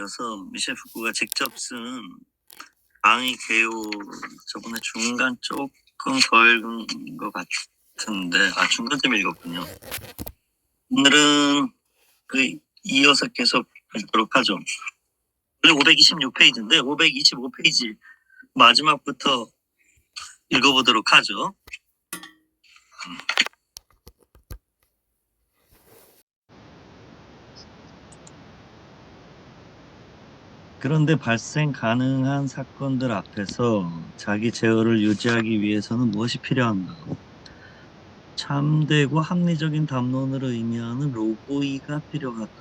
여서 미셸 후쿠가 직접 쓴 방위 개요 저번에 중간 조금 더 읽은 것 같은데 중간쯤 읽었군요. 오늘은 이어서 계속 읽도록 하죠. 원래 526페이지인데 525페이지 마지막부터 읽어보도록 하죠. 그런데 발생 가능한 사건들 앞에서 자기 제어를 유지하기 위해서는 무엇이 필요한가? 참되고 합리적인 담론을 의미하는 로고이가 필요하다.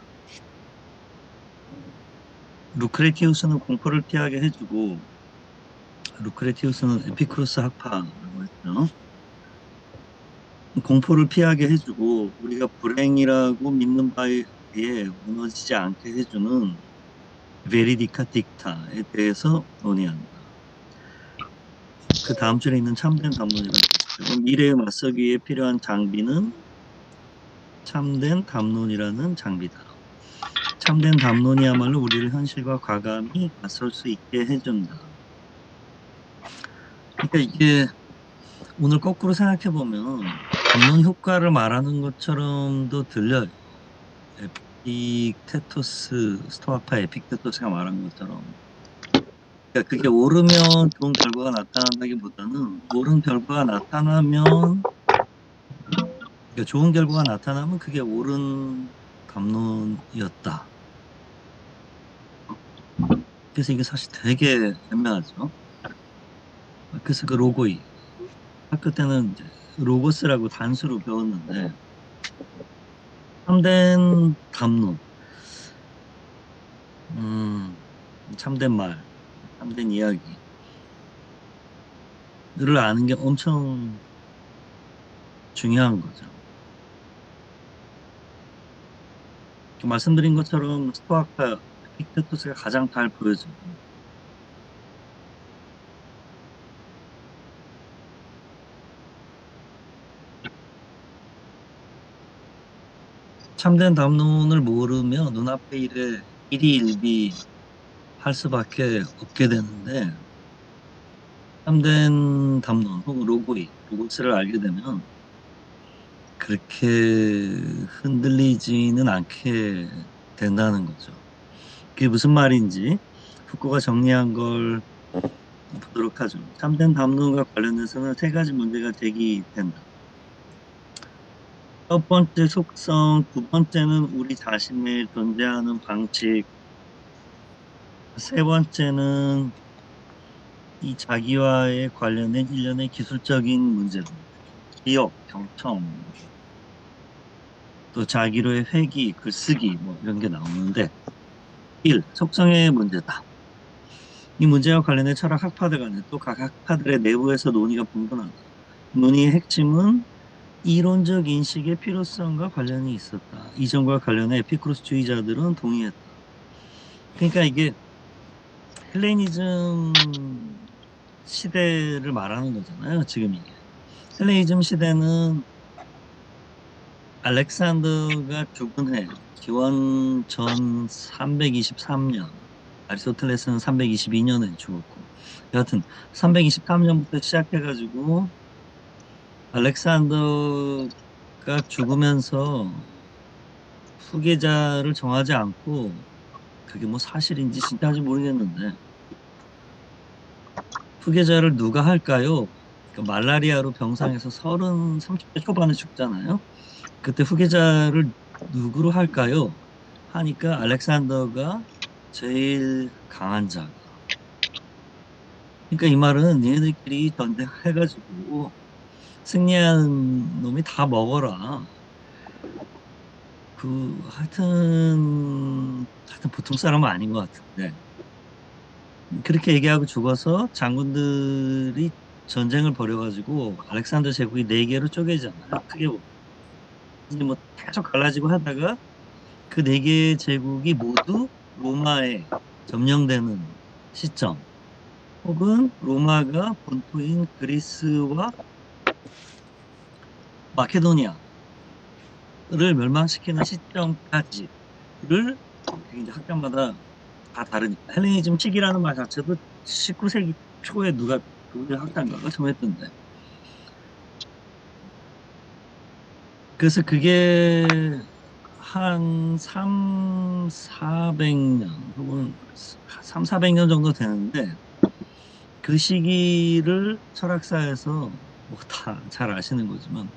루크레티우스는 공포를 피하게 해주고, 루크레티우스는 에피쿠로스 학파라고 했죠. 공포를 피하게 해주고 우리가 불행이라고 믿는 바에 무너지지 않게 해주는 베리디카 딕타에 대해서 논의한다. 그 다음 줄에 있는 참된 담론이라고 했죠. 미래에 맞서기에 필요한 장비는 참된 담론이라는 장비다. 참된 담론이야말로 우리를 현실과 과감히 맞설 수 있게 해준다. 그러니까 이게 오늘 거꾸로 생각해보면 담론 효과를 말하는 것처럼도 들려요. 에픽테토스, 스토아파 에픽테토스가 말한 것처럼. 그러니까 그게 옳으면 좋은 결과가 나타난다기보다는 옳은 결과가 나타나면, 그러니까 좋은 결과가 나타나면 그게 옳은 담론이었다. 그래서 이게 사실 되게 애매하죠. 그래서 그 로고이 학교 때는 이제 로고스라고 단수로 배웠는데 참된 담론, 참된 말, 참된 이야기를 아는 게 엄청 중요한 거죠. 말씀드린 것처럼 스토아카 에픽테토스가 가장 잘 보여줘요. 참된 담론을 모르면 눈앞에 일에 일희일비 할 수밖에 없게 되는데 참된 담론 혹은 로고스를 알게 되면 그렇게 흔들리지는 않게 된다는 거죠. 그게 무슨 말인지 후쿠가 정리한 걸 보도록 하죠. 참된 담론과 관련해서는 세 가지 문제가 제기된다. 첫 번째 속성, 두 번째는 우리 자신의 존재하는 방식, 세 번째는 이 자기와의 관련된 일련의 기술적인 문제들, 기억, 경청, 또 자기로의 회귀, 글쓰기 뭐 이런 게 나오는데 1. 속성의 문제다. 이 문제와 관련해 철학 학파들 간에 또 각 학파들의 내부에서 논의가 분분하다. 논의의 핵심은 이론적 인식의 필요성과 관련이 있었다. 이전과 관련해 에피쿠로스주의자들은 동의했다. 그러니까 이게 헬레니즘 시대를 말하는 거잖아요. 지금 이게. 헬레니즘 시대는 알렉산더가 죽은 해, 기원 전 323년, 아리스토텔레스는 322년에 죽었고, 여하튼 323년부터 시작해가지고 알렉산더가 죽으면서 후계자를 정하지 않고, 그게 뭐 사실인지 진짜인지 모르겠는데 후계자를 누가 할까요? 그러니까 말라리아로 병상에서 30대 초반에 죽잖아요. 그때 후계자를 누구로 할까요? 하니까 알렉산더가 제일 강한 자가. 그러니까 이 말은 얘네들끼리 전쟁해가지고 승리한 놈이 다 먹어라. 하여튼 보통 사람은 아닌 것 같은데. 그렇게 얘기하고 죽어서 장군들이 전쟁을 벌여가지고 알렉산더 제국이 4개로 쪼개잖아요. 크게 보면. 이제 뭐 계속 갈라지고 하다가 그 4개의 제국이 모두 로마에 점령되는 시점, 혹은 로마가 본토인 그리스와 마케도니아를 멸망시키는 시점까지를 이제 학자마다 다 다르니까. 헬레니즘 시기라는 말 자체도 19세기 초에 누가 독일 학자인가가 정했던데. 그래서 그게 한 400년 혹은 400년 정도 되는데 그 시기를 철학사에서 뭐 다 잘 아시는 거지만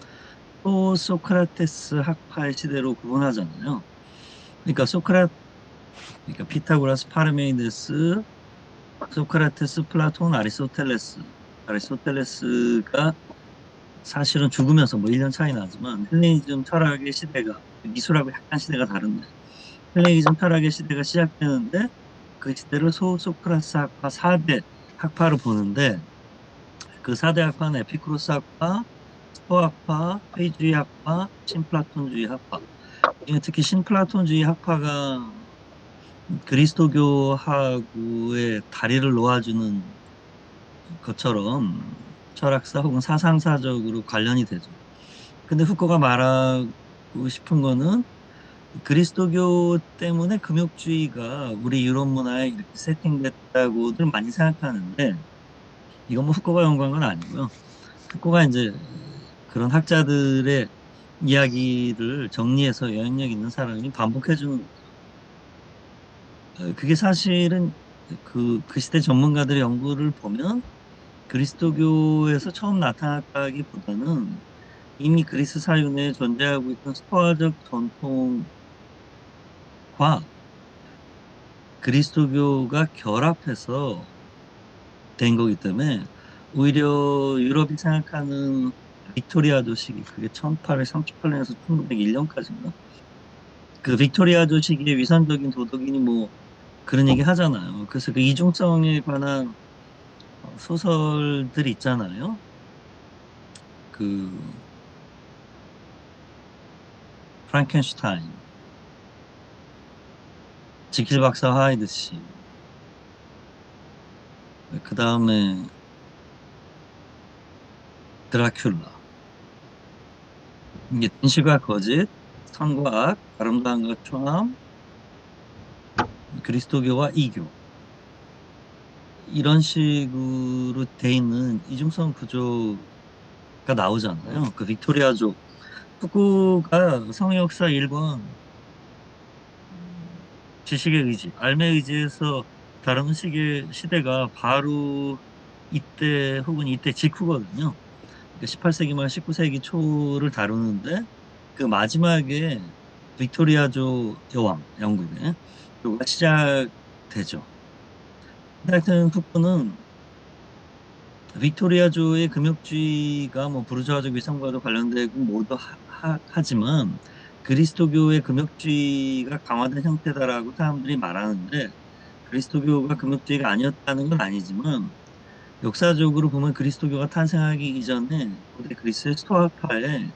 또 소크라테스 학파의 시대로 구분하잖아요. 그러니까 그러니까 피타고라스, 파르메이데스, 소크라테스, 플라톤, 아리스토텔레스가 사실은 죽으면서 뭐 1년 차이 나지만 헬레니즘 철학의 시대가 미술하고 약간 시대가 다른데 헬레니즘 철학의 시대가 시작되는데 그 시대를 소소크라테스 학파 4대 학파로 보는데 그 4대 학파는 에피쿠로스 학파, 스토아파, 회의주의 학파, 신플라톤주의 학파. 특히 신플라톤주의 학파가 그리스도교하고의 다리를 놓아주는 것처럼 철학사 혹은 사상사적으로 관련이 되죠. 근데 후코가 말하고 싶은 거는 그리스도교 때문에 금욕주의가 우리 유럽 문화에 이렇게 세팅됐다고들 많이 생각하는데 이건 뭐 후코가 연구한 건 아니고요. 후코가 이제 그런 학자들의 이야기를 정리해서 영향력 있는 사람이 반복해 주는 거죠. 그게 사실은 그 시대 전문가들의 연구를 보면 그리스도교에서 처음 나타났다기보다는 이미 그리스 사회 내에 존재하고 있던 스토아적 전통과 그리스도교가 결합해서 된 거기 때문에 오히려 유럽이 생각하는 빅토리아조 시기, 그게 1838년에서 1901년까지인가? 그 빅토리아조 시기의 위선적인 도덕이니 뭐 그런 얘기 하잖아요. 그래서 그 이중성에 관한 소설들 있잖아요. 그 프랑켄슈타인, 지킬 박사 하이드 씨, 그 다음에 드라큘라. 이게 진실과 거짓, 선과 악, 아름다움과 초함, 그리스도교와 이교. 이런 식으로 돼 있는 이중성 구조가 나오잖아요. 그 빅토리아족. 후쿠가 성역사 1권 지식의 의지, 알의 의지에서 다루는 시대가 바로 이때 혹은 이때 직후거든요. 그러니까 18세기 말 19세기 초를 다루는데 그 마지막에 빅토리아조 여왕 영국의 그가 시작되죠. 하여튼 후쿠는 빅토리아조의 금욕주의가 뭐 부르주아적 위상과도 관련되고 모두 하지만 그리스도교의 금욕주의가 강화된 형태다라고 사람들이 말하는데 그리스도교가 금욕주의가 아니었다는 건 아니지만 역사적으로 보면 그리스도교가 탄생하기 이전에 고대 그리스의 스토아파에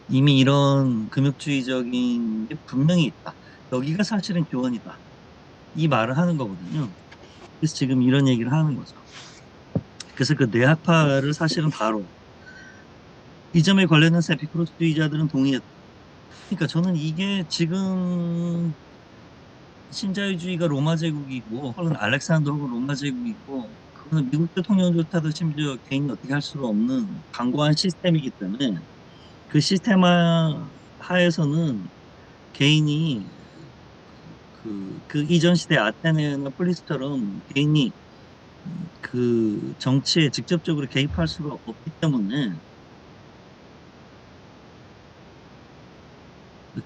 이미 이런 금욕주의적인 게 분명히 있다. 여기가 사실은 교원이다. 이 말을 하는 거거든요. 그래서 지금 이런 얘기를 하는 거죠. 그래서 그 뇌학파를 사실은 바로 이 점에 관련해서 에피쿠로스주의자들은 동의했다. 그러니까 저는 이게 지금 신자유주의가 로마 제국이고 혹은 알렉산더가 로마 제국이고 그거는 미국 대통령조차도 심지어 개인이 어떻게 할 수가 없는 강고한 시스템이기 때문에 그 시스템 하에서는 개인이 그 이전 시대 아테네나 폴리스처럼 개인이 그 정치에 직접적으로 개입할 수가 없기 때문에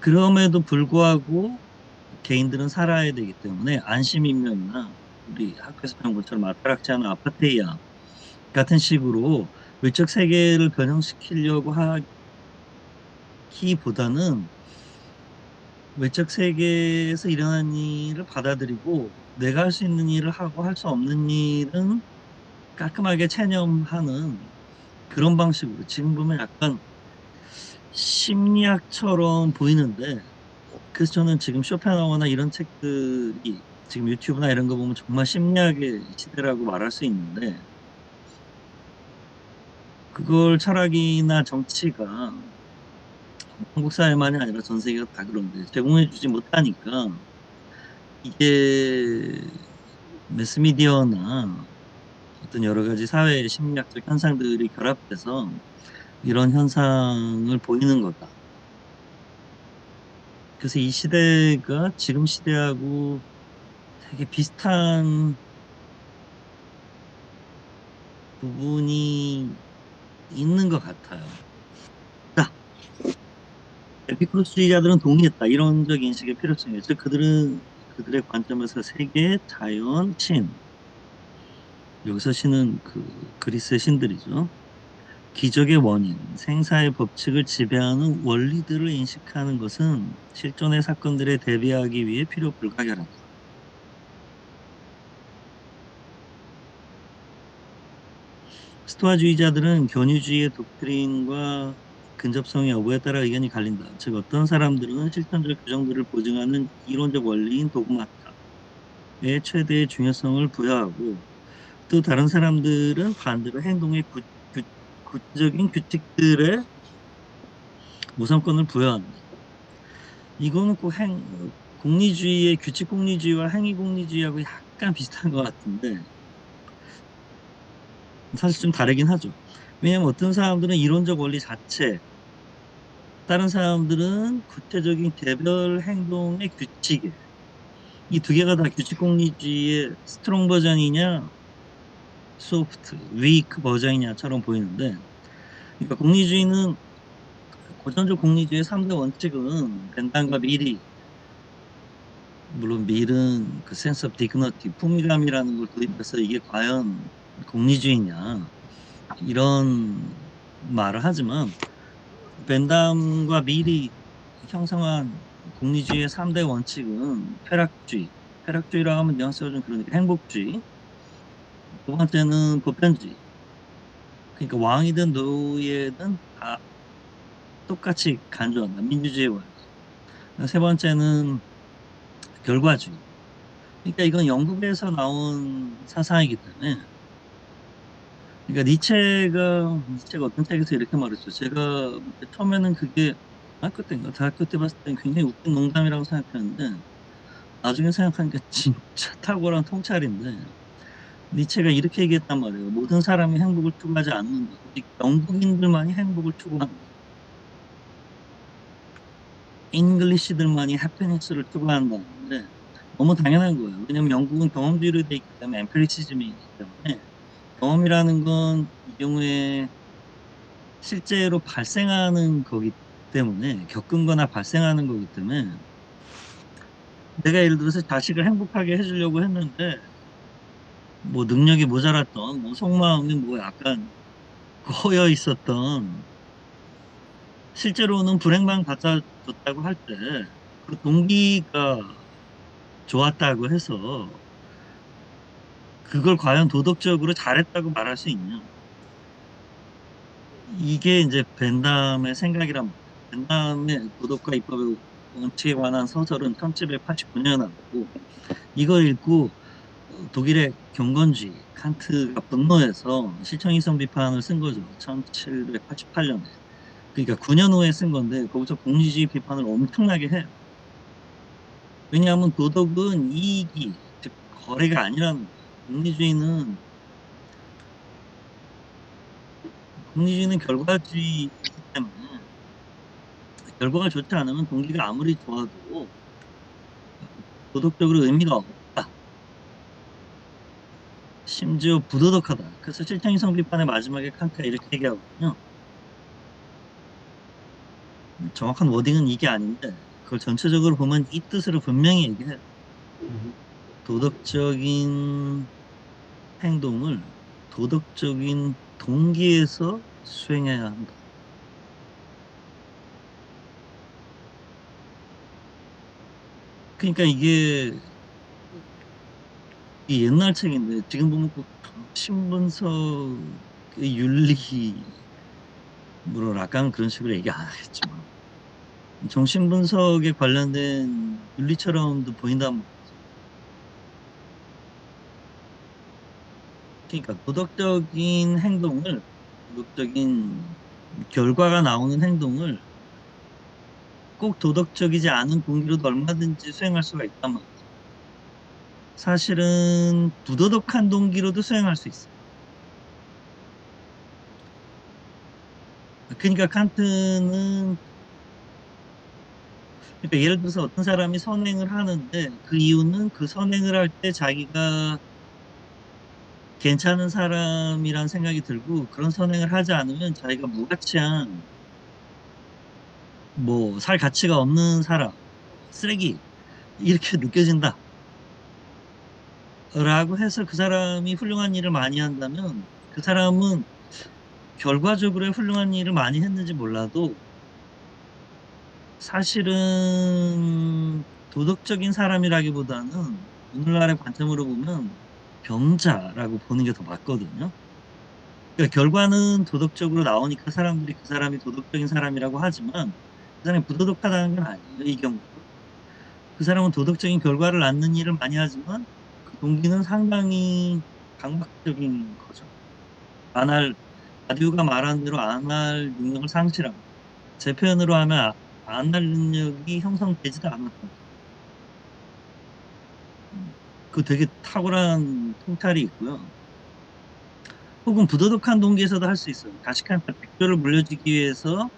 그럼에도 불구하고 개인들은 살아야 되기 때문에 안심인명이나 우리 학교에서 배운 것처럼 아타락지 않은 아파테이아 같은 식으로 외적 세계를 변형시키려고 하기보다는 외적 세계에서 일어난 일을 받아들이고 내가 할 수 있는 일을 하고 할 수 없는 일은 깔끔하게 체념하는 그런 방식으로 지금 보면 약간 심리학처럼 보이는데 그래서 저는 지금 쇼펜하우어나 이런 책들이 지금 유튜브나 이런 거 보면 정말 심리학의 시대라고 말할 수 있는데 그걸 철학이나 정치가 한국 사회만이 아니라 전 세계가 다 그런데 제공해 주지 못하니까 이게 매스미디어나 어떤 여러 가지 사회 심리학적 현상들이 결합돼서 이런 현상을 보이는 거다. 그래서 이 시대가 지금 시대하고 되게 비슷한 부분이 있는 것 같아요. 자, 에피쿠로스주의자들은 동의했다. 이론적 인식의 필요성이에요. 즉 그들의 관점에서 세계, 자연, 신, 여기서 신은 그 그리스의 신들이죠. 기적의 원인, 생사의 법칙을 지배하는 원리들을 인식하는 것은 실존의 사건들에 대비하기 위해 필요 불가결하다. 스토아주의자들은 견유주의의 독트린과 근접성의 여부에 따라 의견이 갈린다. 즉 어떤 사람들은 실천적 규정들을 보증하는 이론적 원리인 도그마타의 최대의 중요성을 부여하고 또 다른 사람들은 반대로 행동의 구체적인 규칙들의 우선권을 부여한다. 이거는 꼭 공리주의의 규칙 공리주의와 행위 공리주의하고 약간 비슷한 것 같은데 사실 좀 다르긴 하죠. 왜냐하면 어떤 사람들은 이론적 원리 자체, 다른 사람들은 구체적인 개별 행동의 규칙이에요. 이 두 개가 다 규칙 공리주의의 스트롱 버전이냐, 소프트, 위크 버전이냐처럼 보이는데, 그러니까 공리주의는 고전적 공리주의의 3대 원칙은 벤담과 밀이, 물론 밀은 그 센스 오브 디그너티, 풍미감이라는 걸 도입해서 이게 과연 공리주의냐 이런 말을 하지만 벤담과 밀이 형성한 공리주의의 3대 원칙은 쾌락주의라고 하면 뉘앙스가 좀 그러니까 행복주의, 두 번째는 보편주의, 그러니까 왕이든 노예든 다 똑같이 간주한다, 민주주의 원리, 세 번째는 결과주의. 그러니까 이건 영국에서 나온 사상이기 때문에 그러니까 니체가 어떤 책에서 이렇게 말했죠. 제가 처음에는 그게 학교 때인가 대학교 때 봤을 때 굉장히 웃긴 농담이라고 생각했는데 나중에 생각하니까 진짜 탁월한 통찰인데 니체가 이렇게 얘기했단 말이에요. 모든 사람이 행복을 추구하지 않는다. 오직 영국인들만이 행복을 추구한다. 잉글리시들만이 해피니스를 추구한다는데 너무 당연한 거예요. 왜냐면 영국은 경험주의로 돼 있기 때문에 엠피리시즘이기 때문에 경험이라는 건 이 경우에 실제로 발생하는 거기 때문에 겪은 거나 발생하는 거기 때문에 내가 예를 들어서 자식을 행복하게 해주려고 했는데 뭐 능력이 모자랐던 뭐 속마음이 뭐 약간 고여 있었던 실제로는 불행만 갖다 줬다고 할 때 그 동기가 좋았다고 해서 그걸 과연 도덕적으로 잘했다고 말할 수 있냐. 이게 이제 벤담의 생각이란 말이에요. 벤담의 도덕과 입법의 원칙에 관한 서설은 1789년에 나왔고 이걸 읽고 독일의 경건주의 칸트가 분노해서 실천이성 비판을 쓴 거죠. 1788년에. 그러니까 9년 후에 쓴 건데 거기서 공리주의 비판을 엄청나게 해요. 왜냐하면 도덕은 이익이 즉 거래가 아니라는 거예요. 공리주의는 결과주의이기 때문에 결과가 좋지 않으면 동기가 아무리 좋아도 도덕적으로 의미가 없다. 심지어 부도덕하다. 그래서 실천이성 비판의 마지막에 칸트가 이렇게 얘기하거든요. 정확한 워딩은 이게 아닌데 그걸 전체적으로 보면 이 뜻으로 분명히 얘기해요. 도덕적인 행동을 도덕적인 동기에서 수행해야 한다. 그러니까 이게 이 옛날 책인데 지금 보면 꼭 신분석의 윤리 물론 아까는 그런 식으로 얘기 안 하겠지만 정신분석에 관련된 윤리처럼도 보인단 말이에요. 그러니까 도덕적인 결과가 나오는 행동을 꼭 도덕적이지 않은 동기로도 얼마든지 수행할 수가 있단 말이에요. 사실은 부도덕한 동기로도 수행할 수 있어요. 그러니까 칸트는 그러니까 예를 들어서 어떤 사람이 선행을 하는데 그 이유는 그 선행을 할 때 자기가 괜찮은 사람이란 생각이 들고 그런 선행을 하지 않으면 자기가 무가치한 뭐 살 가치가 없는 사람, 쓰레기 이렇게 느껴진다. 라고 해서 그 사람이 훌륭한 일을 많이 한다면 그 사람은 결과적으로 훌륭한 일을 많이 했는지 몰라도 사실은 도덕적인 사람이라기보다는 오늘날의 관점으로 보면 병자라고 보는 게 더 맞거든요. 그러니까 결과는 도덕적으로 나오니까 사람들이 그 사람이 도덕적인 사람이라고 하지만 그 사람이 부도덕하다는 건 아니에요. 이 경우도. 그 사람은 도덕적인 결과를 낳는 일을 많이 하지만 그 동기는 상당히 강박적인 거죠. 안 할, 아듀가 말한 대로 안 할 능력을 상실하고 제 표현으로 하면 안 할 능력이 형성되지도 않았던 거예요. 그 되게 탁월한 통찰이 있고요. 혹은 부도덕한 동기에서도 할 수 있어요. 자식한테 100조를 물려주기 위해서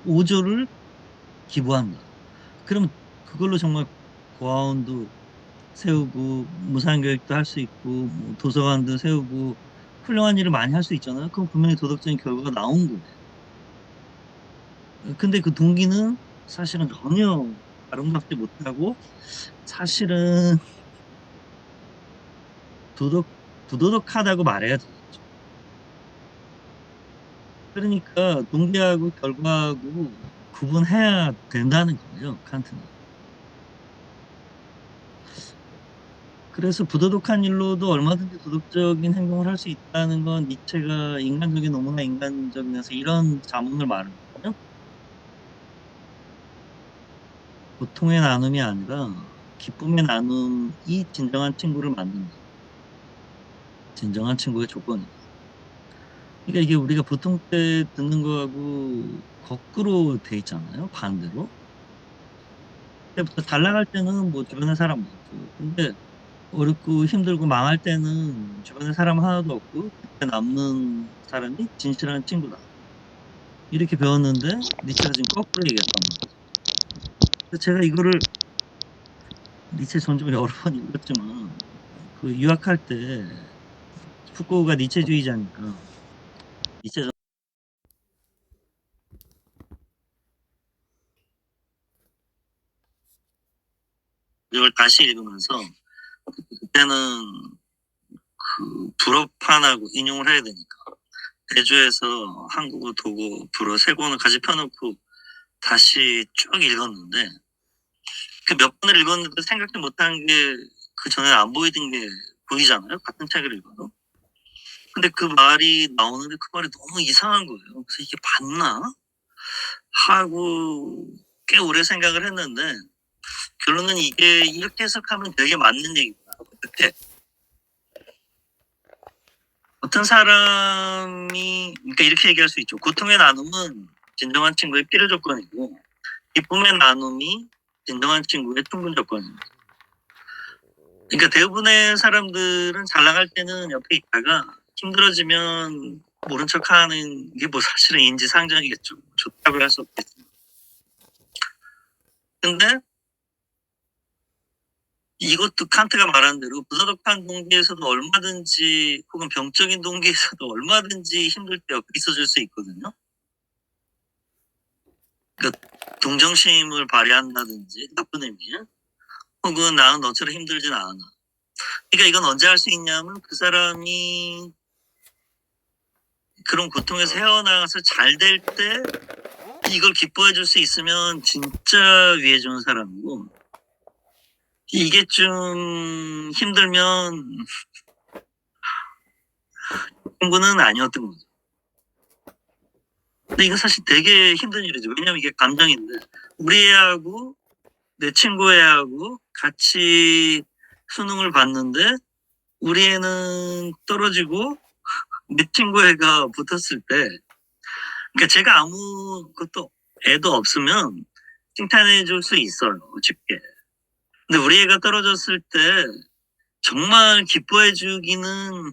5조를 기부한다. 그러면 그걸로 정말 고아원도 세우고 무상교육도 할 수 있고 뭐 도서관도 세우고 훌륭한 일을 많이 할 수 있잖아요. 그럼 분명히 도덕적인 결과가 나온 거예요. 근데 그 동기는 사실은 전혀 아름답지 못하고 사실은 부도덕하다고 말해야 되겠죠. 그러니까 동기하고 결과하고 구분해야 된다는 거예요, 칸트는. 그래서 부도덕한 일로도 얼마든지 도덕적인 행동을 할 수 있다는 건 니체가 인간적인 너무나 인간적이라서 이런 자문을 말하거든요. 고통의 나눔이 아니라 기쁨의 나눔이 진정한 친구를 만든다. 진정한 친구의 조건이다. 그러니까 이게 우리가 보통 때 듣는 거하고 거꾸로 돼 있잖아요. 반대로. 그때부터 잘 나갈 때는 뭐 주변에 사람 많고, 근데 어렵고 힘들고 망할 때는 주변에 사람 하나도 없고 그때 남는 사람이 진실한 친구다. 이렇게 배웠는데 니체가 지금 거꾸로 얘기했단 말이에요. 그래서 제가 이거를 니체 전집을 여러 번 읽었지만 그 유학할 때 후쿠오가 니체주의자니까 니체 전집을 다시 읽으면서 그때는 그 불어판하고 인용을 해야 되니까 대조해서 한국어, 독어, 불어 세 권을 같이 펴놓고 다시 쭉 읽었는데 그 몇 번을 읽었는데 생각지 못한 게 그 전에 안 보이던 게 보이잖아요. 같은 책을 읽어도. 근데 그 말이 나오는데 그 말이 너무 이상한 거예요. 그래서 이게 맞나? 하고 꽤 오래 생각을 했는데 결론은 이게 이렇게 해석하면 되게 맞는 얘기구나. 그때 어떤 사람이 그러니까 이렇게 얘기할 수 있죠. 고통의 나눔은 진정한 친구의 필요 조건이고 기쁨의 나눔이 진정한 친구의 충분 조건입니다. 그러니까 대부분의 사람들은 잘 나갈 때는 옆에 있다가 힘들어지면 모른 척하는 게 뭐 사실은 인지상정이겠죠. 좋다고 할 수 없겠지만. 근데 이것도 칸트가 말한 대로 부도덕한 동기에서도 얼마든지 혹은 병적인 동기에서도 얼마든지 힘들 때 옆에 있어줄 수 있거든요. 그러니까 동정심을 발휘한다든지 나쁜 의미에 혹은 나는 너처럼 힘들진 않아. 그러니까 이건 언제 할 수 있냐면 그 사람이 그런 고통에서 헤어나가서 잘 될 때 이걸 기뻐해 줄 수 있으면 진짜 위해 주는 사람이고 이게 좀 힘들면 친구는 아니었던 거죠. 근데 이거 사실 되게 힘든 일이죠. 왜냐면 이게 감정인데 우리 애하고 내 친구 애하고 같이 수능을 봤는데 우리 애는 떨어지고 내 친구 애가 붙었을 때 그러니까 제가 아무것도 애도 없으면 칭찬해 줄 수 있어요. 쉽게. 근데 우리 애가 떨어졌을 때 정말 기뻐해 주기는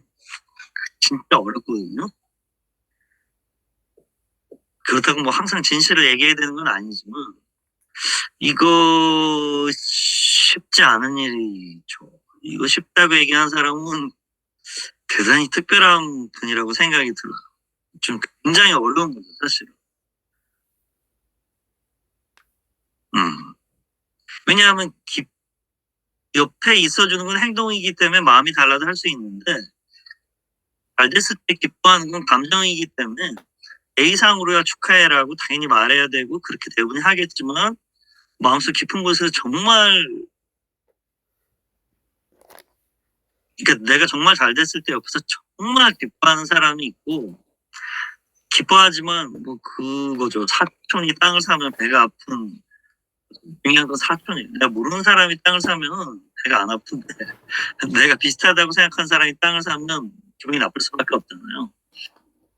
진짜 어렵거든요. 그렇다고 뭐 항상 진실을 얘기해야 되는 건 아니지만 이거 쉽지 않은 일이죠. 이거 쉽다고 얘기하는 사람은 대단히 특별한 분이라고 생각이 들어요. 좀 굉장히 어려운 거죠, 사실은. 왜냐하면 옆에 있어주는 건 행동이기 때문에 마음이 달라도 할 수 있는데, 잘 됐을 때 기뻐하는 건 감정이기 때문에 A상으로야 축하해라고 당연히 말해야 되고 그렇게 대부분 하겠지만 마음속 깊은 곳에서 정말, 그러니까 내가 정말 잘 됐을 때 옆에서 정말 기뻐하는 사람이 있고, 기뻐하지만 뭐 그거죠. 사촌이 땅을 사면 배가 아픈, 중요한 건 사촌이, 내가 모르는 사람이 땅을 사면 배가 안 아픈데 내가 비슷하다고 생각한 사람이 땅을 사면 기분이 나쁠 수밖에 없잖아요.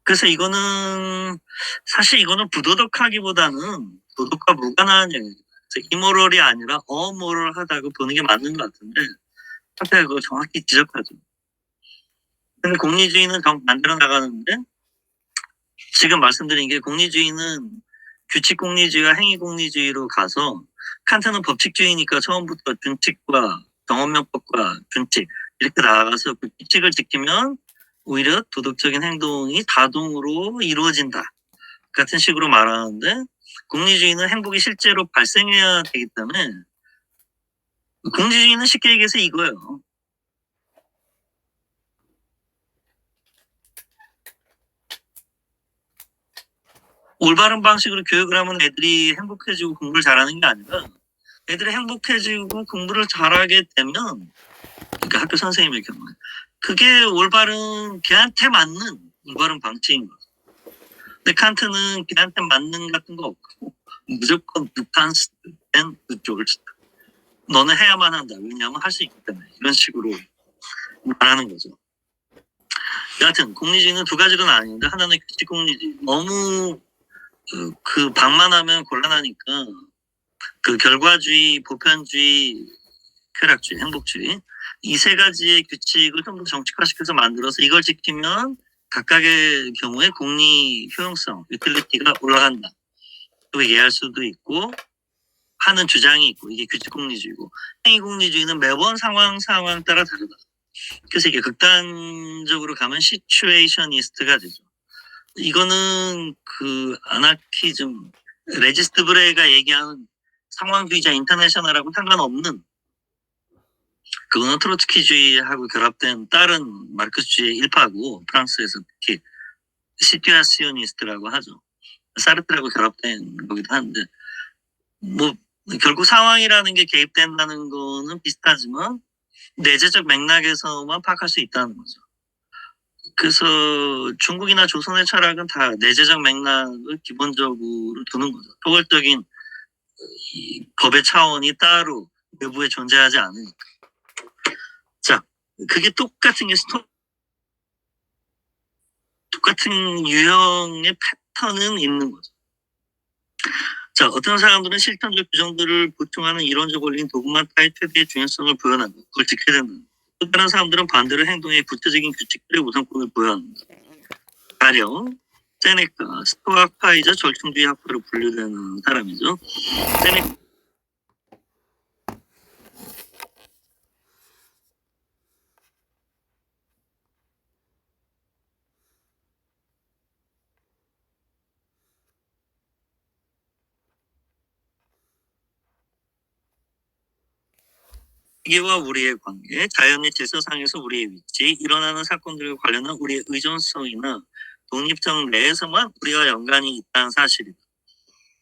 그래서 이거는 사실 이거는 부도덕하기보다는 도덕과 무관한 얘기예요. 이모럴이 아니라 어모럴하다고 보는 게 맞는 것 같은데 앞에 그거 정확히 지적하죠. 근데 공리주의는 정반대로 나가는데, 지금 말씀드린 게 공리주의는 규칙 공리주의와 행위 공리주의로 가서, 칸트는 법칙주의니까 처음부터 준칙과 경험명법과 준칙 이렇게 나아가서 그 규칙을 지키면 오히려 도덕적인 행동이 다동으로 이루어진다 같은 식으로 말하는데, 공리주의는 행복이 실제로 발생해야 되기 때문에, 공리주의는 쉽게 얘기해서 이거예요. 올바른 방식으로 교육을 하면 애들이 행복해지고 공부를 잘하는 게 아니라, 애들이 행복해지고 공부를 잘하게 되면, 그러니까 학교 선생님의 경우에 그게 올바른, 걔한테 맞는 올바른 방식인 거죠. 근데 칸트는 걔한테 맞는 같은 거 없고 무조건 북한된 그쪽을 너는 해야만 한다. 왜냐하면 할 수 있기 때문에. 이런 식으로 말하는 거죠. 여하튼 공리주의는 두 가지로 나뉘는데, 하나는 규칙 공리주의. 너무 그 방만하면 곤란하니까 그 결과주의, 보편주의, 쾌락주의, 행복주의, 이 세 가지의 규칙을 좀 더 정책화시켜서 만들어서 이걸 지키면 각각의 경우에 공리 효용성, 유틸리티가 올라간다. 또 이해할 수도 있고 하는 주장이 있고, 이게 규칙 공리주의고, 행위 공리주의는 매번 상황 따라 다르다. 그래서 이게 극단적으로 가면 시츄에이셔니스트가 되죠. 이거는 그 아나키즘, 레지스트 브레가 얘기하는 상황주의자 인터내셔널하고 상관없는, 그거는 트로츠키주의하고 결합된 다른 마르크스주의의 일파고, 프랑스에서 특히 시튜아시오니스트라고 하죠. 사르트라고 결합된 거기도 한데, 뭐 결국 상황이라는 게 개입된다는 거는 비슷하지만 내재적 맥락에서만 파악할 수 있다는 거죠. 그래서 중국이나 조선의 철학은 다 내재적 맥락을 기본적으로 두는 거죠. 포괄적인 이 법의 차원이 따로 외부에 존재하지 않으니까. 자, 그게 똑같은 게 똑같은 유형의 패턴은 있는 거죠. 자, 어떤 사람들은 실천적 규정들을 보충하는 이론적 원리인 도그마타의 최대의 중요성을 부여한다. 그걸 지켜야 된다. 또 다른 사람들은 반대로 행동의 구체적인 규칙들의 우선권을 부여한다. 가령 세네카, 스토아파이자 절충주의 학파로 분류되는 사람이죠. 세네카 세계와 우리의 관계, 자연의 질서상에서 우리의 위치, 일어나는 사건들과 관련한 우리의 의존성이나 독립성 내에서만 우리와 연관이 있다는 사실이다.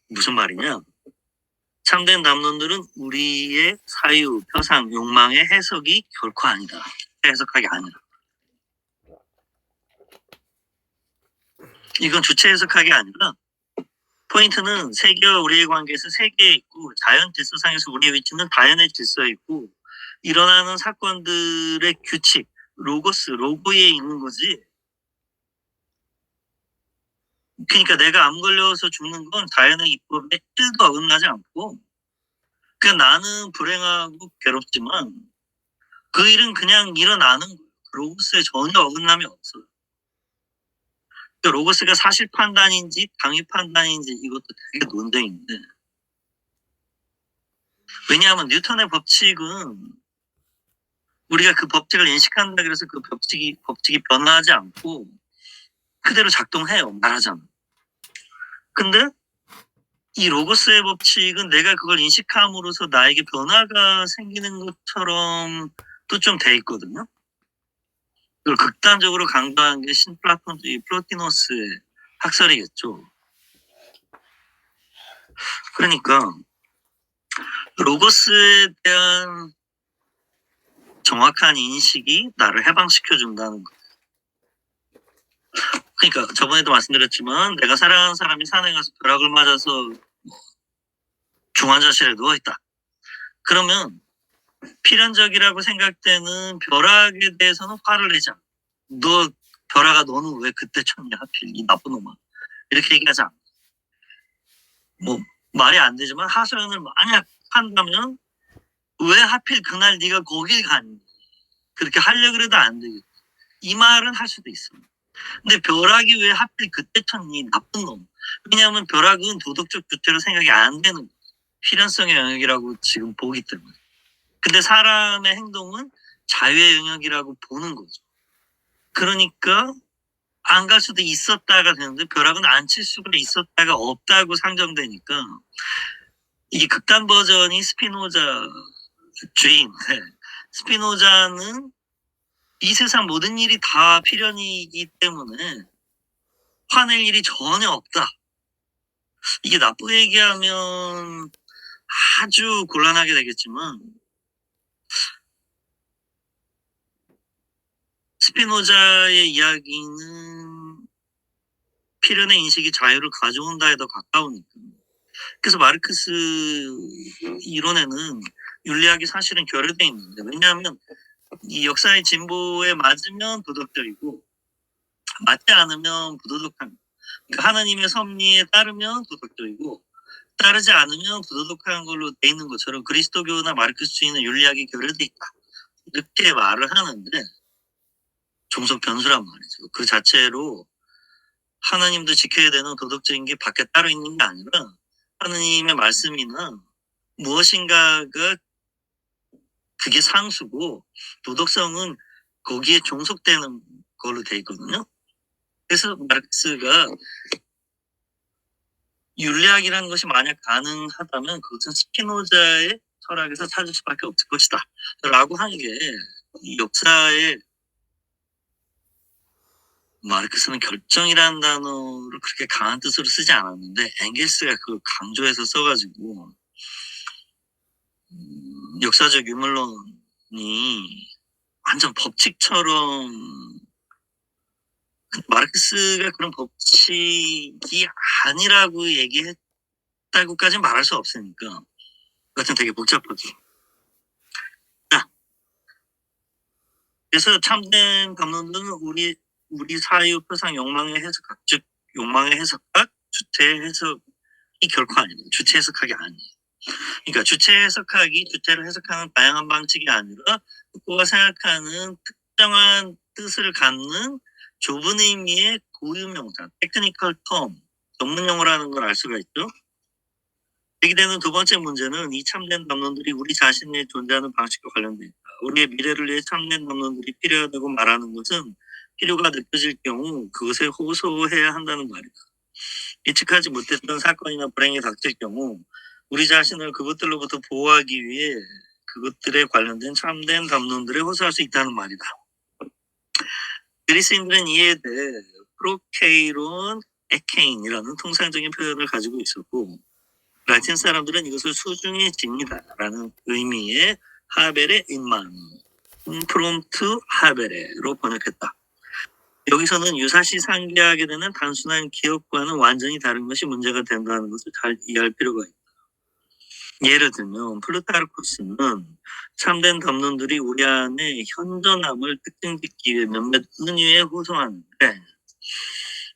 무슨 말이냐? 참된 담론들은 우리의 사유, 표상, 욕망의 해석이 결코 아니다. 해석하기 아니라. 이건 주체 해석하기 아니라, 포인트는 세계와 우리의 관계에서 세계에 있고, 자연 질서상에서 우리의 위치는 자연의 질서에 있고, 일어나는 사건들의 규칙, 로고스, 로고에 있는 거지. 그러니까 내가 암 걸려서 죽는 건 자연의 입법에 1도 어긋나지 않고, 그냥 나는 불행하고 괴롭지만 그 일은 그냥 일어나는 거예요. 로고스에 전혀 어긋남이 없어요. 로고스가 사실 판단인지 당위 판단인지 이것도 되게 논쟁인데, 왜냐하면 뉴턴의 법칙은 우리가 그 법칙을 인식한다 그래서 그 법칙이 변화하지 않고 그대로 작동해요. 말하자면. 근데 이 로고스의 법칙은 내가 그걸 인식함으로써 나에게 변화가 생기는 것처럼 또 좀 돼 있거든요. 그걸 극단적으로 강조한 게 신플라톤주의 플로티노스의 학설이겠죠. 그러니까 로고스에 대한 정확한 인식이 나를 해방시켜 준다는 거. 그러니까 저번에도 말씀드렸지만 내가 사랑하는 사람이 산에 가서 벼락을 맞아서 중환자실에 누워 있다. 그러면 필연적이라고 생각되는 벼락에 대해서는 화를 내자. 너 벼락아 너는 왜 그때 쳤냐 하필 이 나쁜 놈아. 이렇게 얘기하자. 뭐 말이 안 되지만 하소연을 만약 한다면 왜 하필 그날 네가 거길 갔니? 그렇게 하려고 해도 안 되겠다. 이 말은 할 수도 있어. 근데 벼락이 왜 하필 그때 쳤니? 나쁜 놈. 왜냐하면 벼락은 도덕적 주체로 생각이 안 되는 거야. 필연성의 영역이라고 지금 보기 때문에. 근데 사람의 행동은 자유의 영역이라고 보는 거죠. 그러니까 안 갈 수도 있었다가 되는데 벼락은 안 칠 수가 있었다가 없다고 상정되니까 이게 극단 버전이 스피노자 주의인데, 스피노자는 이 세상 모든 일이 다 필연이기 때문에 화낼 일이 전혀 없다. 이게 나쁘게 얘기하면 아주 곤란하게 되겠지만 스피노자의 이야기는 필연의 인식이 자유를 가져온다에 더 가까우니까. 그래서 마르크스 이론에는 윤리학이 사실은 결여되어 있는데, 왜냐하면 이 역사의 진보에 맞으면 도덕적이고 맞지 않으면 부도덕한, 그러니까 하나님의 섭리에 따르면 도덕적이고 따르지 않으면 부도덕한 걸로 돼 있는 것처럼 그리스도교나 마르크스주의는 윤리학이 결여돼 있다. 이렇게 말을 하는데 종속 변수란 말이죠. 그 자체로 하나님도 지켜야 되는 도덕적인 게 밖에 따로 있는 게 아니라 하나님의 말씀이나 무엇인가가 그게 상수고 도덕성은 거기에 종속되는 걸로 돼 있거든요. 그래서 마르크스가 윤리학이라는 것이 만약 가능하다면 그것은 스피노자의 철학에서 찾을 수밖에 없을 것이다 라고 하는 게, 이 역사의 마르크스는 결정이라는 단어를 그렇게 강한 뜻으로 쓰지 않았는데 엥겔스가 그걸 강조해서 써가지고 역사적 유물론이 완전 법칙처럼, 마르크스가 그런 법칙이 아니라고 얘기했다고까지는 말할 수 없으니까 그것은 되게 복잡하죠. 그래서 참된 담론은 우리 사유 표상 욕망의 해석학, 즉 욕망의 해석학, 주체 해석이 결코 아니에요. 주체 해석학이 아니에요. 그러니까 주체 해석학이 주체를 해석하는 다양한 방식이 아니라 국가가 생각하는 특정한 뜻을 갖는 좁은 의미의 고유명사, 테크니컬 텀, 전문 용어라는 걸 알 수가 있죠. 제기되는 두 번째 문제는 이 참된 담론들이 우리 자신의 존재하는 방식과 관련돼 있다. 우리의 미래를 위해 참된 담론들이 필요하다고 말하는 것은 필요가 느껴질 경우 그것에 호소해야 한다는 말이다. 예측하지 못했던 사건이나 불행이 닥칠 경우 우리 자신을 그것들로부터 보호하기 위해 그것들에 관련된 참된 담론들에 호소할 수 있다는 말이다. 그리스인들은 이에 대해 프로케이론 에케인이라는 통상적인 표현을 가지고 있었고, 라틴 사람들은 이것을 수중의 진이다라는 의미의 하벨의 인만, 프롬트 하벨레로 번역했다. 여기서는 유사시 상기하게 되는 단순한 기억과는 완전히 다른 것이 문제가 된다는 것을 잘 이해할 필요가 있다. 예를 들면 플루타르쿠스는 참된 담론들이 우리 안에 현존함을 특징짓기 위해 몇몇 은유에 호소하는데,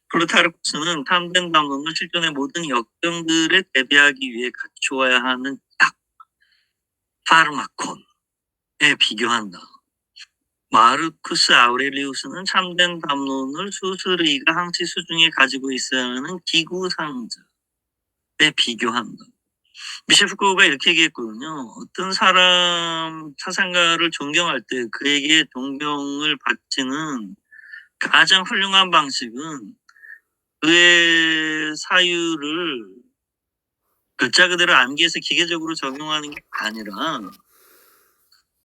플루타르쿠스는 참된 담론을 실존의 모든 역경들에 대비하기 위해 갖추어야 하는 딱 파르마콘에 비교한다. 마르쿠스 아우렐리우스는 참된 담론을 수스리가 항시 수중에 가지고 있어야 하는 기구상자에 비교한다. 미셸 푸코가 이렇게 얘기했거든요. 어떤 사람 사상가를 존경할 때 그에게 존경을 바치는 가장 훌륭한 방식은 그의 사유를 글자 그대로 암기해서 기계적으로 적용하는 게 아니라